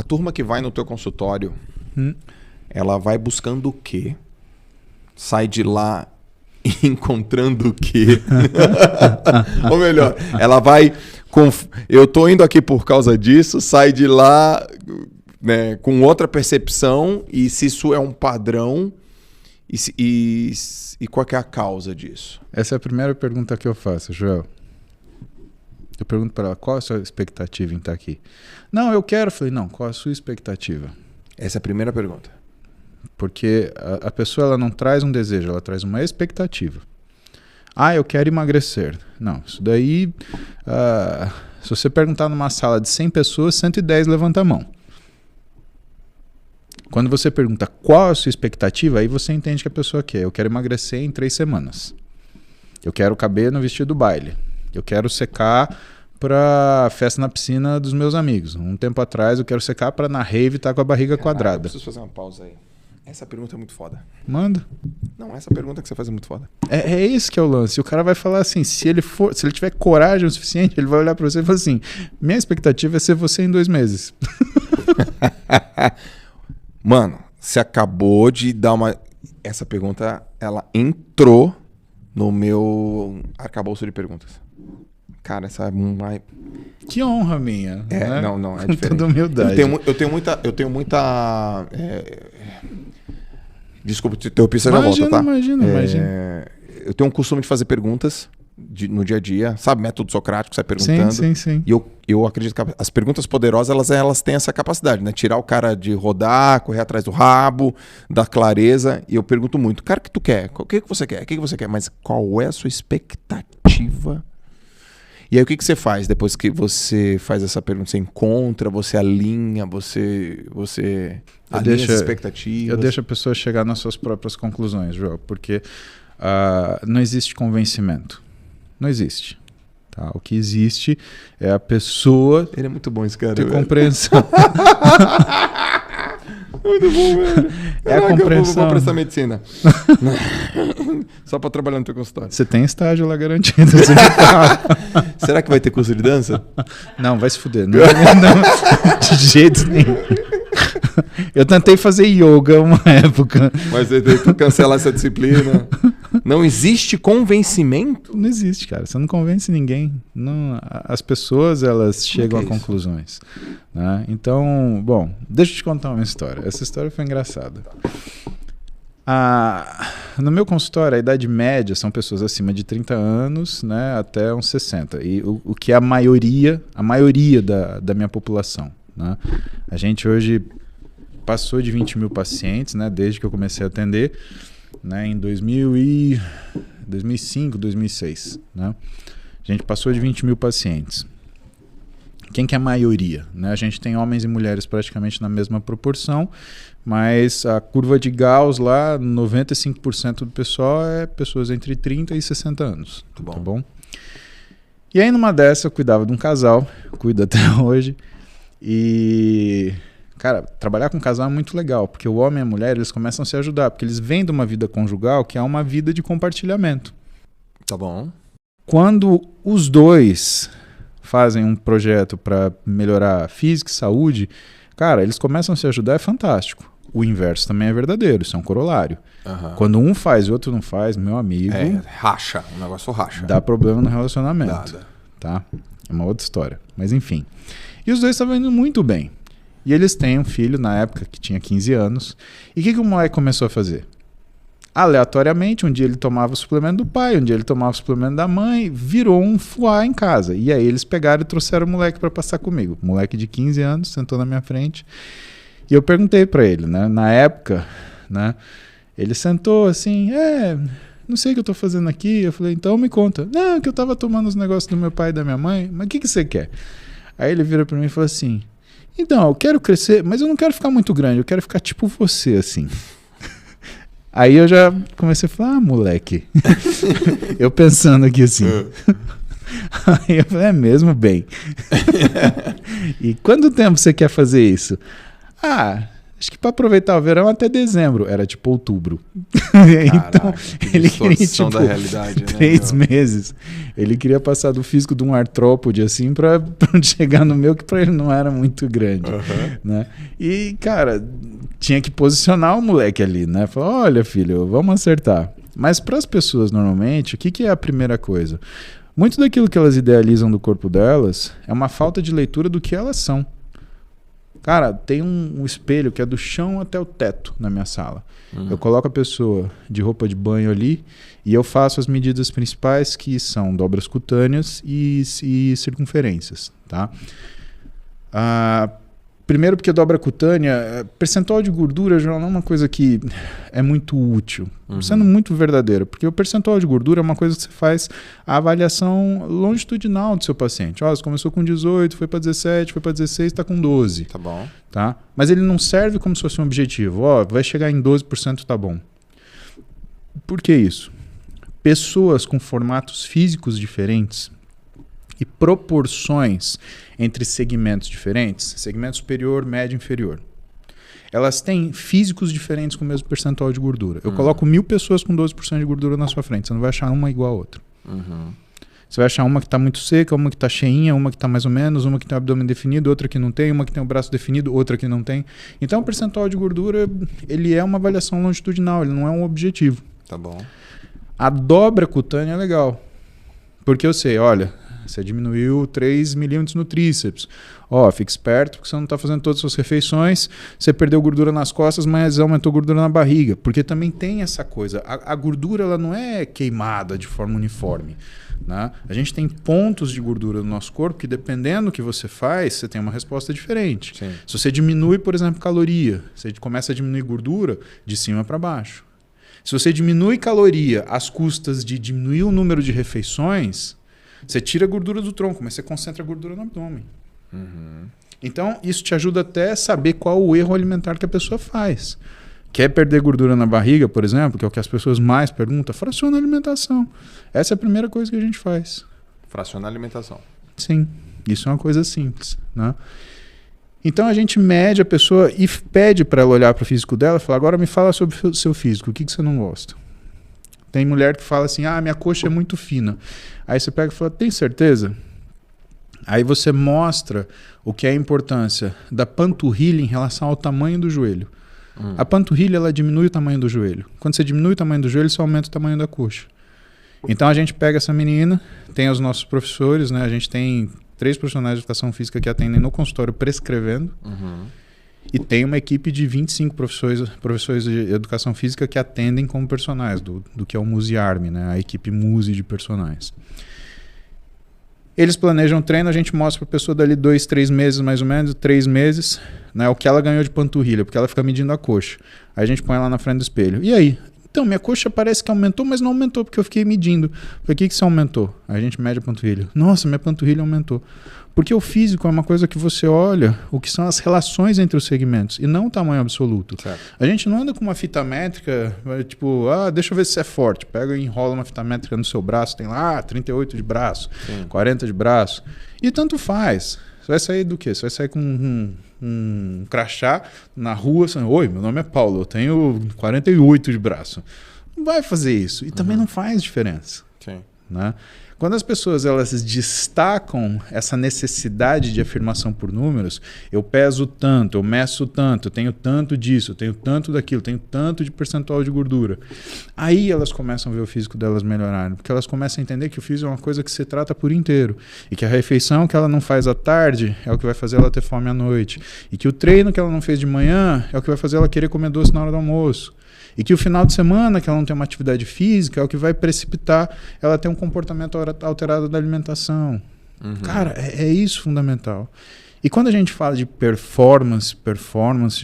A turma que vai no teu consultório, ela vai buscando o quê? Sai de lá encontrando o quê? Ou melhor, ela vai... Eu tô indo aqui por causa disso, sai de lá, né, com outra percepção, e se isso é um padrão, e qual que é a causa disso? Essa é a primeira pergunta que eu faço, Joel. Eu pergunto para ela, qual é a sua expectativa em estar aqui? Não, eu quero. Eu falei, não, qual é a sua expectativa? Essa é a primeira pergunta. Porque a pessoa ela não traz um desejo, ela traz uma expectativa. Ah, eu quero emagrecer. Não, isso daí... se você perguntar numa sala de 100 pessoas, 110 levanta a mão. Quando você pergunta qual é a sua expectativa, aí você entende que a pessoa quer. Eu quero emagrecer em 3 semanas. Eu quero caber no vestido do baile. Eu quero secar para festa na piscina dos meus amigos. Um tempo atrás eu quero secar para na rave estar com a barriga quadrada. Eu preciso fazer uma pausa aí. Essa pergunta é muito foda. Manda. Não, essa pergunta que você faz é muito foda. É esse que é o lance. O cara vai falar assim, se ele tiver coragem o suficiente, ele vai olhar para você e falar assim, minha expectativa é ser você em 2 meses. Mano, você acabou de dar uma... Essa pergunta, ela entrou no meu arcabouço de perguntas. Cara, essa é uma... Que honra minha. Né? Não, é diferente. Com toda humildade. Eu tenho muita... Desculpa te interromper, você já volta, tá? Imagina. Eu tenho um costume de fazer perguntas no dia a dia, sabe? Método socrático, sai perguntando. Sim. E eu acredito que as perguntas poderosas, elas têm essa capacidade, né? Tirar o cara de rodar, correr atrás do rabo, dar clareza. E eu pergunto muito, cara, o que tu quer? O que você quer? O que você quer? Mas qual é a sua expectativa? E aí o que você faz depois que você faz essa pergunta? Você encontra, você alinha, você alinha as expectativas? Eu deixo a pessoa chegar nas suas próprias conclusões, João, porque não existe convencimento. Não existe. Tá? O que existe é a pessoa... Ele é muito bom esse cara. Ter compreensão. Muito bom, velho. É a compreensão. Eu vou prestar medicina. Só pra trabalhar no teu consultório. Você tem estágio lá garantido. Será que vai ter curso de dança? Não, vai se fuder. Não, de jeito nenhum. Eu tentei fazer yoga uma época. Mas você tem que cancelar essa disciplina. Não existe convencimento? Não existe, cara. Você não convence ninguém. Não, as pessoas, elas chegam a conclusões. Né? Então, bom, deixa eu te contar uma história. Essa história foi engraçada. No meu consultório, a idade média são pessoas acima de 30 anos, né, até uns 60. E o que é a maioria da minha população. Né? A gente hoje passou de 20 mil pacientes, né, desde que eu comecei a atender, né, em 2005, 2006. Né? A gente passou de 20 mil pacientes. Quem que é a maioria? Né? A gente tem homens e mulheres praticamente na mesma proporção, mas a curva de Gauss lá, 95% do pessoal é pessoas entre 30 e 60 anos. Muito bom. Tá bom? E aí numa dessa eu cuidava de um casal, cuido até hoje, e... Cara, trabalhar com casal é muito legal, porque o homem e a mulher, eles começam a se ajudar, porque eles vêm de uma vida conjugal que é uma vida de compartilhamento. Tá bom. Quando os dois fazem um projeto para melhorar física e saúde, cara, eles começam a se ajudar, é fantástico. O inverso também é verdadeiro, isso é um corolário. Uhum. Quando um faz e o outro não faz, meu amigo... racha, o negócio racha. Dá problema no relacionamento. Dá. Tá? É uma outra história. Mas enfim. E os dois estavam indo muito bem. E eles têm um filho, na época, que tinha 15 anos. E o que o moleque começou a fazer? Aleatoriamente, um dia ele tomava o suplemento do pai, um dia ele tomava o suplemento da mãe, virou um fuá em casa. E aí eles pegaram e trouxeram o moleque para passar comigo. O moleque de 15 anos sentou na minha frente. E eu perguntei para ele, né? Na época, né? Ele sentou assim, não sei o que eu tô fazendo aqui. Eu falei, então me conta. Não, que eu tava tomando os negócios do meu pai e da minha mãe. Mas o que você quer? Aí ele vira para mim e falou assim... Então, eu quero crescer, mas eu não quero ficar muito grande, eu quero ficar tipo você, assim. Aí eu já comecei a falar, moleque. Eu pensando aqui assim. Aí eu falei, é mesmo, bem. E quanto tempo você quer fazer isso? Acho que para aproveitar o verão até dezembro. Era tipo outubro. Então, ele queria tipo, da realidade, 3 meses. Ele queria passar do físico de um artrópode assim para chegar no meu, que para ele não era muito grande. Né? E, cara, tinha que posicionar o moleque ali, né? Falar, olha, filho, vamos acertar. Mas para as pessoas, normalmente, o que é a primeira coisa? Muito daquilo que elas idealizam do corpo delas é uma falta de leitura do que elas são. Cara, tem um espelho que é do chão até o teto na minha sala. Eu coloco a pessoa de roupa de banho ali e eu faço as medidas principais, que são dobras cutâneas e circunferências, tá? Primeiro porque dobra cutânea, percentual de gordura já não é uma coisa que é muito útil, sendo muito verdadeiro, porque o percentual de gordura é uma coisa que você faz a avaliação longitudinal do seu paciente. Você começou com 18, foi para 17, foi para 16, está com 12. Tá bom. Tá? Mas ele não serve como se fosse um objetivo. Vai chegar em 12%, tá bom. Por que isso? Pessoas com formatos físicos diferentes e proporções entre segmentos diferentes, segmento superior, médio e inferior, elas têm físicos diferentes com o mesmo percentual de gordura. Eu coloco 1000 pessoas com 12% de gordura na sua frente, você não vai achar uma igual a outra. Você vai achar uma que está muito seca, uma que está cheinha, uma que está mais ou menos, uma que tem o abdômen definido, outra que não tem, uma que tem o braço definido, outra que não tem. Então o percentual de gordura, ele é uma avaliação longitudinal, ele não é um objetivo. Tá bom. A dobra cutânea é legal, porque eu sei, olha, você diminuiu 3 milímetros no tríceps. Fica esperto porque você não está fazendo todas as suas refeições, você perdeu gordura nas costas, mas aumentou gordura na barriga. Porque também tem essa coisa, a gordura ela não é queimada de forma uniforme. Né? A gente tem pontos de gordura no nosso corpo que, dependendo do que você faz, você tem uma resposta diferente. Sim. Se você diminui, por exemplo, caloria, você começa a diminuir gordura de cima para baixo. Se você diminui caloria às custas de diminuir o número de refeições, você tira a gordura do tronco, mas você concentra a gordura no abdômen. Então, isso te ajuda até a saber qual o erro alimentar que a pessoa faz. Quer perder gordura na barriga, por exemplo, que é o que as pessoas mais perguntam, fraciona a alimentação. Essa é a primeira coisa que a gente faz. Fraciona a alimentação. Sim, isso é uma coisa simples. Né? Então, a gente mede a pessoa e pede para ela olhar para o físico dela e falar, agora me fala sobre o seu físico, o que você não gosta? Tem mulher que fala assim, minha coxa é muito fina. Aí você pega e fala, tem certeza? Aí você mostra o que é a importância da panturrilha em relação ao tamanho do joelho. A panturrilha, ela diminui o tamanho do joelho. Quando você diminui o tamanho do joelho, você aumenta o tamanho da coxa. Então a gente pega essa menina, tem os nossos professores, né? A gente tem 3 profissionais de educação física que atendem no consultório prescrevendo. E tem uma equipe de 25 professores de educação física que atendem como personagens, do que é o Muse Army, né? A equipe Muse de personagens. Eles planejam o treino, a gente mostra para a pessoa dali 2, 3 meses mais ou menos, 3 meses, né, o que ela ganhou de panturrilha, porque ela fica medindo a coxa. Aí a gente põe ela na frente do espelho. E aí? Então, minha coxa parece que aumentou, mas não aumentou, porque eu fiquei medindo. Por que você aumentou? Aí a gente mede a panturrilha. Nossa, minha panturrilha aumentou. Porque o físico é uma coisa que você olha o que são as relações entre os segmentos e não o tamanho absoluto. Certo. A gente não anda com uma fita métrica, tipo, deixa eu ver se você é forte. Pega e enrola uma fita métrica no seu braço, tem lá 38 de braço, 40 de braço. E tanto faz. Você vai sair do quê? Você vai sair com um crachá na rua, assim, oi, meu nome é Paulo, eu tenho 48 de braço. Não vai fazer isso. E também não faz diferença. Sim. Né? Quando as pessoas elas destacam essa necessidade de afirmação por números, eu peso tanto, eu meço tanto, eu tenho tanto disso, eu tenho tanto daquilo, eu tenho tanto de percentual de gordura. Aí elas começam a ver o físico delas melhorarem, porque elas começam a entender que o físico é uma coisa que se trata por inteiro e que a refeição que ela não faz à tarde é o que vai fazer ela ter fome à noite e que o treino que ela não fez de manhã é o que vai fazer ela querer comer doce na hora do almoço. E que o final de semana, que ela não tem uma atividade física, é o que vai precipitar ela ter um comportamento alterado da alimentação. Cara, é isso fundamental. E quando a gente fala de performance,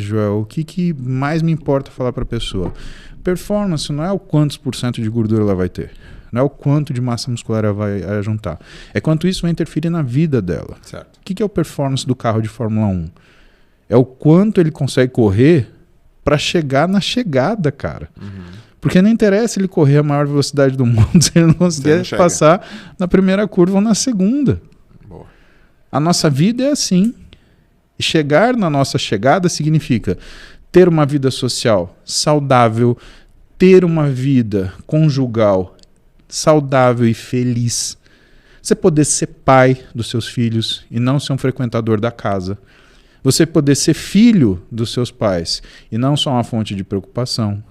Joel, o que mais me importa falar para a pessoa? Performance não é o quantos % de gordura ela vai ter. Não é o quanto de massa muscular ela vai juntar. É quanto isso vai interferir na vida dela. Certo. O que é o performance do carro de Fórmula 1? É o quanto ele consegue correr para chegar na chegada, cara. Porque não interessa ele correr a maior velocidade do mundo se ele não conseguir passar na primeira curva ou na segunda. Boa. A nossa vida é assim. E chegar na nossa chegada significa ter uma vida social saudável, ter uma vida conjugal saudável e feliz. Você poder ser pai dos seus filhos e não ser um frequentador da casa. Você poder ser filho dos seus pais e não só uma fonte de preocupação.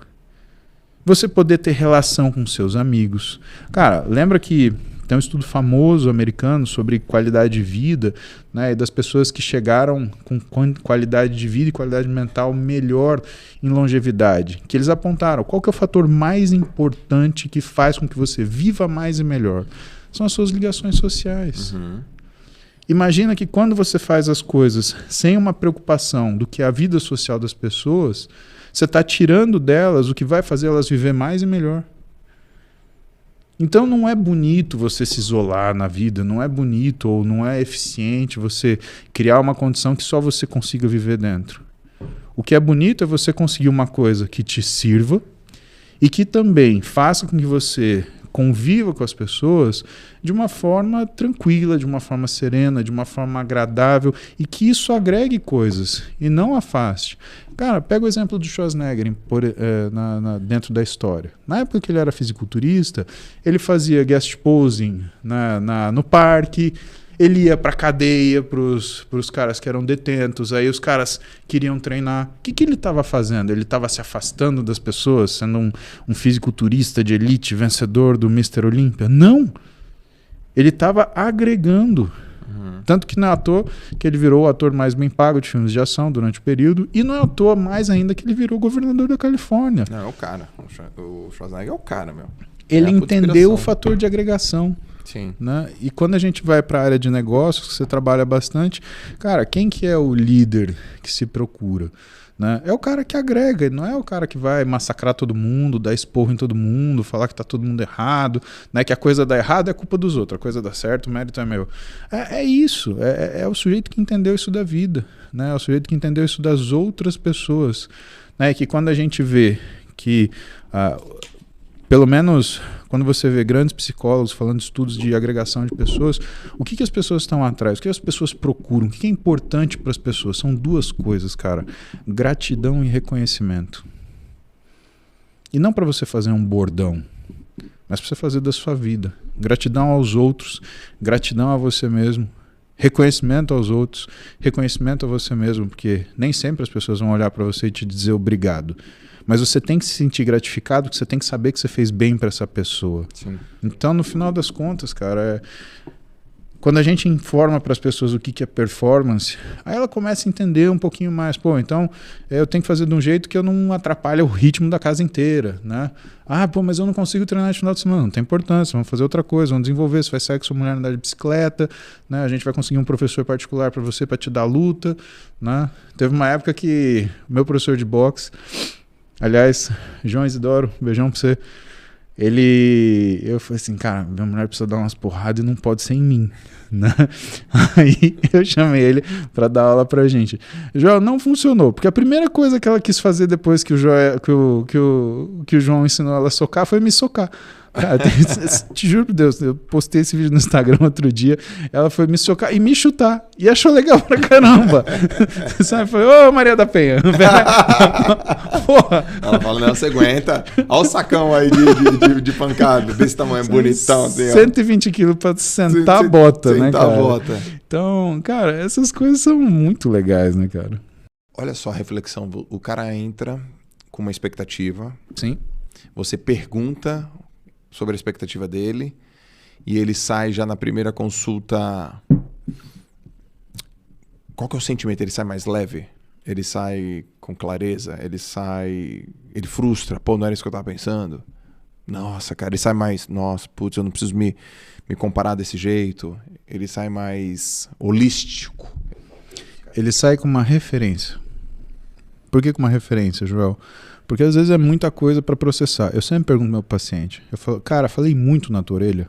Você poder ter relação com seus amigos. Cara, lembra que tem um estudo famoso americano sobre qualidade de vida, né, e das pessoas que chegaram com qualidade de vida e qualidade mental melhor em longevidade, que eles apontaram qual que é o fator mais importante que faz com que você viva mais e melhor. São as suas ligações sociais. Uhum. Imagina que quando você faz as coisas sem uma preocupação do que é a vida social das pessoas, você está tirando delas o que vai fazer elas viver mais e melhor. Então não é bonito você se isolar na vida, não é bonito ou não é eficiente você criar uma condição que só você consiga viver dentro. O que é bonito é você conseguir uma coisa que te sirva e que também faça com que você conviva com as pessoas de uma forma tranquila, de uma forma serena, de uma forma agradável e que isso agregue coisas e não afaste. Cara, pega o exemplo do Schwarzenegger dentro da história. Na época que ele era fisiculturista, ele fazia guest posing no parque, ele ia pra cadeia pros caras que eram detentos, aí os caras queriam treinar. O que ele estava fazendo? Ele estava se afastando das pessoas, sendo um fisiculturista de elite, vencedor do Mr. Olympia? Não! Ele estava agregando. Tanto que não é à toa que ele virou o ator mais bem pago de filmes de ação durante o período, e não é à toa mais ainda que ele virou governador da Califórnia. Não, é o cara. O Schwarzenegger é o cara, meu. Ele entendeu o fator de agregação. Sim. Né? E quando a gente vai para a área de negócios, que você trabalha bastante, cara, quem que é o líder que se procura? Né? É o cara que agrega, não é o cara que vai massacrar todo mundo, dar esporro em todo mundo, falar que tá todo mundo errado, né? Que a coisa dá errado é culpa dos outros, a coisa dá certo, o mérito é meu. É isso, é o sujeito que entendeu isso da vida, né? É o sujeito que entendeu isso das outras pessoas, né? Que quando a gente vê que, pelo menos quando você vê grandes psicólogos falando de estudos de agregação de pessoas, o que as pessoas estão atrás? O que as pessoas procuram? O que é importante para as pessoas? São duas coisas, cara. Gratidão e reconhecimento. E não para você fazer um bordão, mas para você fazer da sua vida. Gratidão aos outros, gratidão a você mesmo, reconhecimento aos outros, reconhecimento a você mesmo, porque nem sempre as pessoas vão olhar para você e te dizer obrigado. Mas você tem que se sentir gratificado, porque você tem que saber que você fez bem para essa pessoa. Sim. Então, no final das contas, cara, quando a gente informa para as pessoas o que é performance, aí ela começa a entender um pouquinho mais. Pô, então eu tenho que fazer de um jeito que eu não atrapalhe o ritmo da casa inteira, né? Mas eu não consigo treinar de final de semana. Não tem importância, vamos fazer outra coisa, vamos desenvolver. Você vai sair com sua mulher andar de bicicleta, né? A gente vai conseguir um professor particular para você, para te dar luta, né? Teve uma época que meu professor de boxe, aliás, João Isidoro, beijão pra você. Eu falei assim, cara, minha mulher precisa dar umas porradas e não pode ser em mim, né? Aí eu chamei ele pra dar aula pra gente. João, não funcionou, porque a primeira coisa que ela quis fazer depois que o João ensinou ela a socar foi me socar. Cara, te juro por Deus, eu postei esse vídeo no Instagram outro dia, ela foi me socar e me chutar, e achou legal pra caramba. Sabe, foi, ô Maria da Penha. Porra. Ela fala, não, você aguenta. Olha o sacão aí de pancada, desse tamanho bonitão. Assim, 120 quilos pra sentar a bota, né, cara? Sentar a bota. Então, cara, essas coisas são muito legais, né, cara? Olha só a reflexão, o cara entra com uma expectativa. Sim. Você pergunta sobre a expectativa dele e ele sai já na primeira consulta. Qual que é o sentimento? Ele sai mais leve? Ele sai com clareza? Ele frustra? Pô, não era isso que eu tava pensando? Nossa, cara, ele sai mais... Nossa, putz, eu não preciso me comparar desse jeito. Ele sai mais holístico. Ele sai com uma referência. Por que com uma referência, Joel? Porque às vezes é muita coisa para processar. Eu sempre pergunto ao meu paciente. Eu falo, cara, falei muito na tua orelha.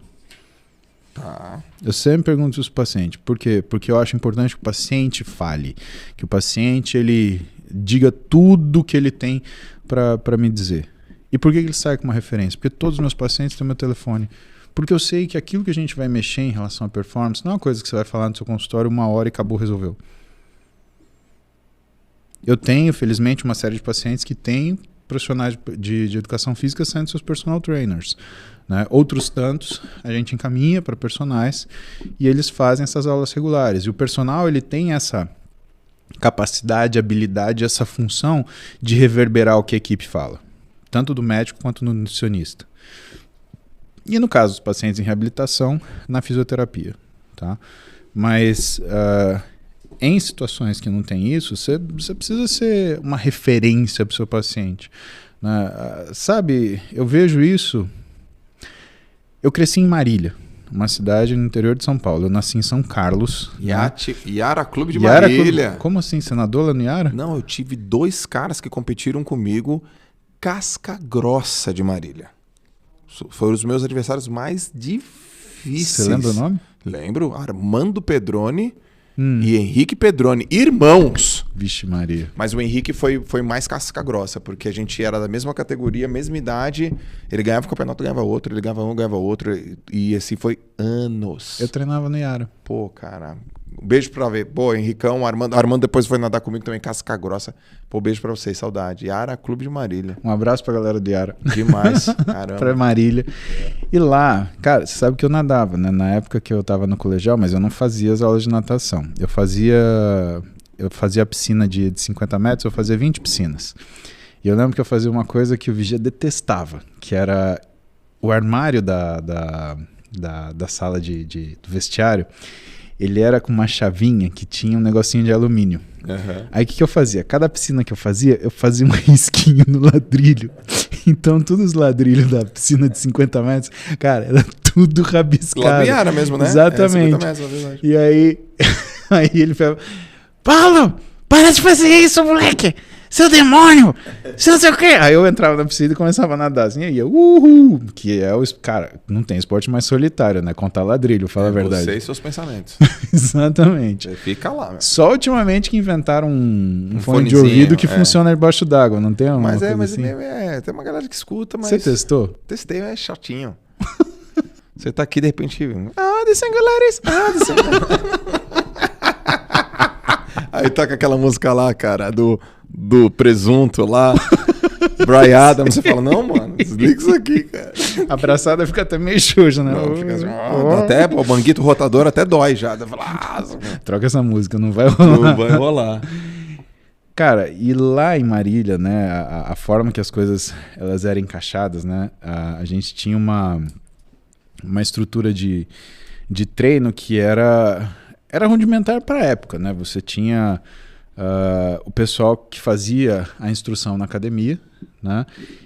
Tá. Eu sempre pergunto isso pro paciente. Por quê? Porque eu acho importante que o paciente fale. Que o paciente, ele diga tudo que ele tem para me dizer. E por que ele sai com uma referência? Porque todos os meus pacientes têm meu telefone. Porque eu sei que aquilo que a gente vai mexer em relação à performance não é uma coisa que você vai falar no seu consultório 1 hora e acabou, resolveu. Eu tenho, felizmente, uma série de pacientes que têm profissionais de educação física sendo seus personal trainers. Né? Outros tantos a gente encaminha para personagens e eles fazem essas aulas regulares. E o personal ele tem essa capacidade, habilidade, essa função de reverberar o que a equipe fala, tanto do médico quanto do nutricionista. E no caso dos pacientes em reabilitação, na fisioterapia. Tá? Mas em situações que não tem isso, você precisa ser uma referência para o seu paciente. Né? Sabe, eu vejo isso... Eu cresci em Marília, uma cidade no interior de São Paulo. Eu nasci em São Carlos. Iara Clube de Marília. Como assim? Você nadou lá no Iara? Não, eu tive 2 caras que competiram comigo, Casca Grossa de Marília. Foram os meus adversários mais difíceis. Você lembra o nome? Lembro. Armando Pedroni e Henrique Pedroni. Irmãos. Vixe Maria. Mas o Henrique foi mais casca grossa, porque a gente era da mesma categoria, mesma idade. Ele ganhava o campeonato, ganhava outro. Ele ganhava um, ganhava outro. E assim foi anos. Eu treinava no Iara. Pô, cara... Beijo pra ver. Pô, Henricão, Armando depois foi nadar comigo também, casca grossa. Pô, beijo pra vocês, saudade. Iara Clube de Marília. Um abraço pra galera do Iara. Demais, caramba. Pra Marília. E lá, cara, você sabe que eu nadava, né? Na época que eu tava no colegial, mas eu não fazia as aulas de natação. Eu fazia a piscina de 50 metros, eu fazia 20 piscinas. E eu lembro que eu fazia uma coisa que o vigia detestava, que era o armário da sala do vestiário. Ele era com uma chavinha que tinha um negocinho de alumínio. Uhum. Aí o que eu fazia? Cada piscina que eu fazia um risquinho no ladrilho. Então, todos os ladrilhos da piscina de 50 metros, cara, era tudo rabiscado. Labiara mesmo, né? Exatamente. 50 metros, é verdade. E aí ele falava, Paulo, para de fazer isso, moleque! Seu demônio! Seu não sei o quê! Aí eu entrava na piscina e começava a nadar assim, aí eu, uhul! Que é o... Cara, não tem esporte mais solitário, né? Contar ladrilho, fala a verdade. Você e seus pensamentos. Exatamente. Você fica lá, meu. Só ultimamente que inventaram um fone de ouvido que funciona debaixo d'água, não tem uma mas coisa mas assim? Tem uma galera que escuta, mas... Você testou? Testei, é chatinho. Você tá aqui, de repente... The Singularis! The Singularis! Aí toca aquela música lá, cara, do presunto lá, Bryan Adams, você fala, não, mano, desliga isso aqui, cara. A abraçada fica até meio xuxa, né? Não, fica assim, até o banguito rotador até dói já. Troca essa música, não vai rolar. Não vai rolar. Cara, e lá em Marília, né, a forma que as coisas elas eram encaixadas, né, a gente tinha uma estrutura de treino que era rudimentar para a época, né? Você tinha o pessoal que fazia a instrução na academia, né?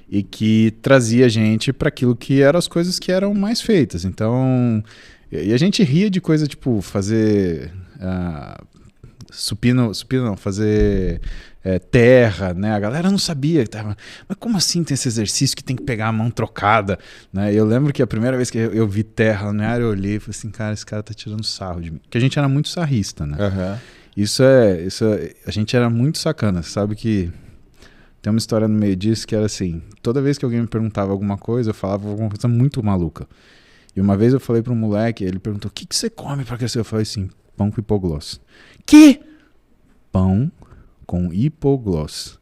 E que trazia a gente para aquilo que eram as coisas que eram mais feitas. Então, e a gente ria de coisa tipo fazer supino não, fazer terra, né? A galera não sabia, mas como assim tem esse exercício que tem que pegar a mão trocada, né? Eu lembro que a primeira vez que eu vi terra na área, eu olhei e falei assim, cara, esse cara tá tirando sarro de mim. Porque a gente era muito sarrista, né? Uhum. Isso a gente era muito sacana, sabe que tem uma história no meio disso que era assim, toda vez que alguém me perguntava alguma coisa, eu falava alguma coisa muito maluca. E uma vez eu falei para um moleque, ele perguntou, o que você come para crescer? Eu falei assim, pão com hipoglós. Que? Pão com hipoglós.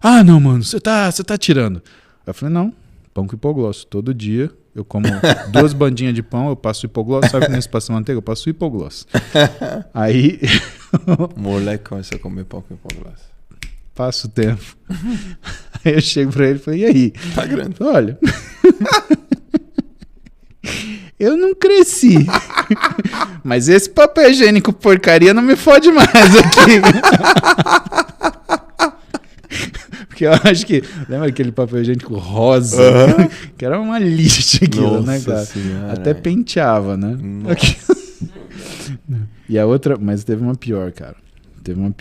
Ah, não, mano, você tá tirando. Eu falei, não, pão com hipoglós. Todo dia eu como 2 bandinhas de pão, eu passo hipoglós. Sabe que nesse passo manteiga? Eu passo hipoglós. Aí... Moleque começou a comer pão com hipoglós. Passa o tempo. Aí eu chego pra ele e falei, e aí? Tá grande. Olha... Eu não cresci. Mas esse papel higiênico porcaria não me fode mais aqui. Porque eu acho que... Lembra aquele papel higiênico rosa? Que era uma lixa aquilo, nossa, né, cara? Senhora. Até penteava, né? E a outra... Mas teve uma pior, cara. Teve uma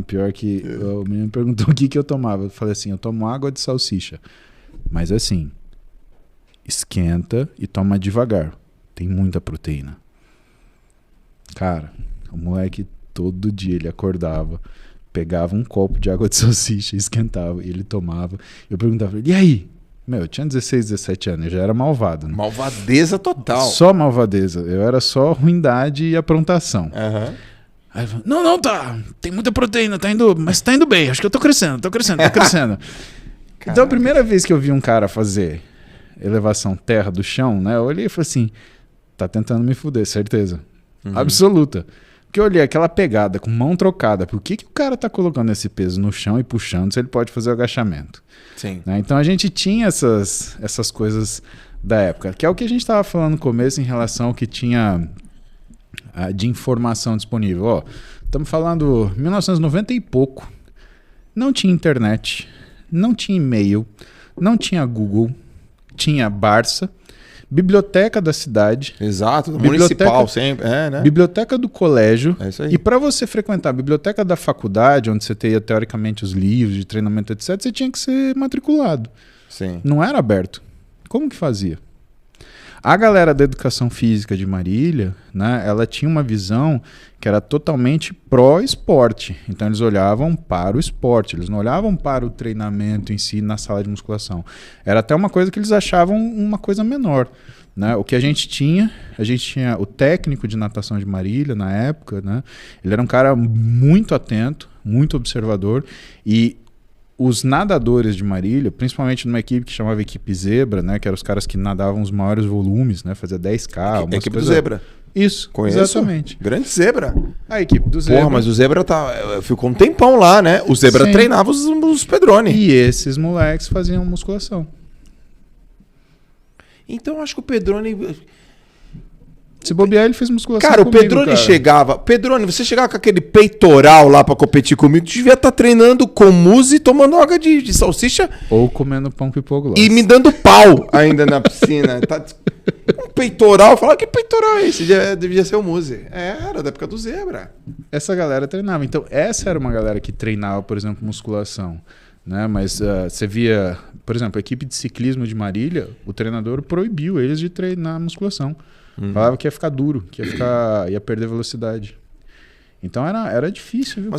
pior que... O menino perguntou o que eu tomava. Eu falei assim, eu tomo água de salsicha. Mas assim... Esquenta e toma devagar. Tem muita proteína. Cara, o moleque todo dia ele acordava, pegava um copo de água de salsicha, esquentava e ele tomava. Eu perguntava pra ele, e aí? Meu, eu tinha 16, 17 anos, eu já era malvado. Né? Malvadeza total. Só malvadeza. Eu era só ruindade e aprontação. Uhum. Aí eu falo, não, tá. Tem muita proteína, mas tá indo bem. Acho que eu tô crescendo. Então a primeira vez que eu vi um cara fazer elevação terra do chão, né? Eu olhei e falei assim, tá tentando me fuder, certeza. Absoluta. Porque eu olhei aquela pegada com mão trocada. Por que o cara tá colocando esse peso no chão e puxando se ele pode fazer o agachamento? Sim. Né? Então a gente tinha essas coisas da época, que é o que a gente estava falando no começo em relação ao que tinha de informação disponível. Ó, estamos falando 1990 e pouco. Não tinha internet, não tinha e-mail, não tinha Google, tinha Barça, biblioteca da cidade. Exato, municipal sempre. Né? Biblioteca do colégio. É isso aí. E para você frequentar a biblioteca da faculdade, onde você teria teoricamente os livros de treinamento, etc., você tinha que ser matriculado. Sim. Não era aberto. Como que fazia? A galera da educação física de Marília, né, ela tinha uma visão que era totalmente pró-esporte. Então eles olhavam para o esporte, eles não olhavam para o treinamento em si na sala de musculação. Era até uma coisa que eles achavam uma coisa menor. Né? O que a gente tinha o técnico de natação de Marília na época, né? Ele era um cara muito atento, muito observador, e os nadadores de Marília, principalmente numa equipe que chamava Equipe Zebra, né, que eram os caras que nadavam os maiores volumes, né, fazia 10K. Equipe do Zebra. Isso, conheço. Exatamente. Grande Zebra. A equipe do Zebra. Porra, mas o Zebra ficou um tempão lá, né? O Zebra Sim. treinava os Pedroni. E esses moleques faziam musculação. Então acho que o Pedroni... Se bobear, ele fez musculação Cara, comigo, o Pedroni chegava... Pedroni, você chegava com aquele peitoral lá pra competir comigo, tu devia estar treinando com mousse e tomando água de salsicha. Ou comendo pão pipoco. E me dando pau ainda na piscina. Tá, um peitoral. Fala, que peitoral é esse? Devia ser o mousse. Era da época do Zebra. Essa galera treinava. Então, essa era uma galera que treinava, por exemplo, musculação. Né? Mas você via... Por exemplo, a equipe de ciclismo de Marília, o treinador proibiu eles de treinar musculação. Falava que ia ficar duro, que ia perder velocidade. Então era difícil, viu?